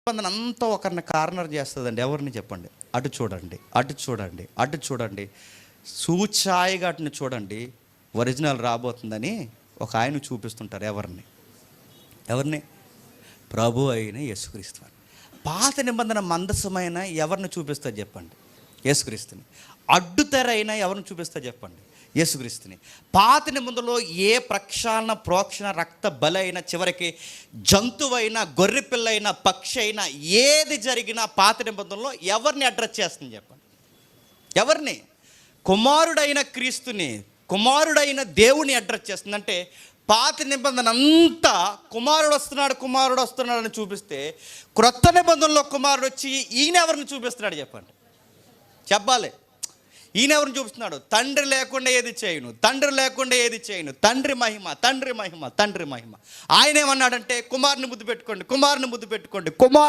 నిబంధన అంతా ఒకరిని కార్నర్ చేస్తుందండి. ఎవరిని చెప్పండి? అటు చూడండి, అటు చూడండి, అటు చూడండి, సూచాయిగా అటుని చూడండి, ఒరిజినల్ రాబోతుందని ఒక ఆయన చూపిస్తుంటారు. ఎవరిని? ప్రభు అయిన యేసుక్రీస్తు. పాత నిబంధన మందసమైన ఎవరిని చూపిస్తారు చెప్పండి? యేసుక్రీస్తుని. అడ్డుతెర అయినా ఎవరిని చూపిస్తారు చెప్పండి? యేసుక్రీస్తుని. పాత నిబంధనలో ఏ ప్రక్షాళన, ప్రోక్షణ, రక్త బలి అయినా, చివరికి జంతువైనా, గొర్రె పిల్ల అయినా, పక్షి అయినా, ఏది జరిగినా పాత నిబంధనలో ఎవరిని అడ్రస్ చేస్తుంది చెప్పండి? ఎవరిని? కుమారుడైన క్రీస్తుని, కుమారుడైన దేవుని అడ్రస్ చేస్తుందంటే పాత నిబంధన అంతా కుమారుడు వస్తున్నాడు అని చూపిస్తే, క్రొత్త నిబంధనలో కుమారుడు వచ్చి ఈయన ఎవరిని చూపిస్తున్నాడు చెప్పండి? చెప్పాలి. ఈయన ఎవరిని చూపిస్తున్నాడు? తండ్రి లేకుండా ఏది చేయను, తండ్రి లేకుండా ఏది చేయను, తండ్రి మహిమ, తండ్రి మహిమ, తండ్రి మహిమ. ఆయన ఏమన్నాడంటే కుమారుని ముద్దు పెట్టుకోండి, కుమారుని ముద్దు పెట్టుకోండి, కుమారు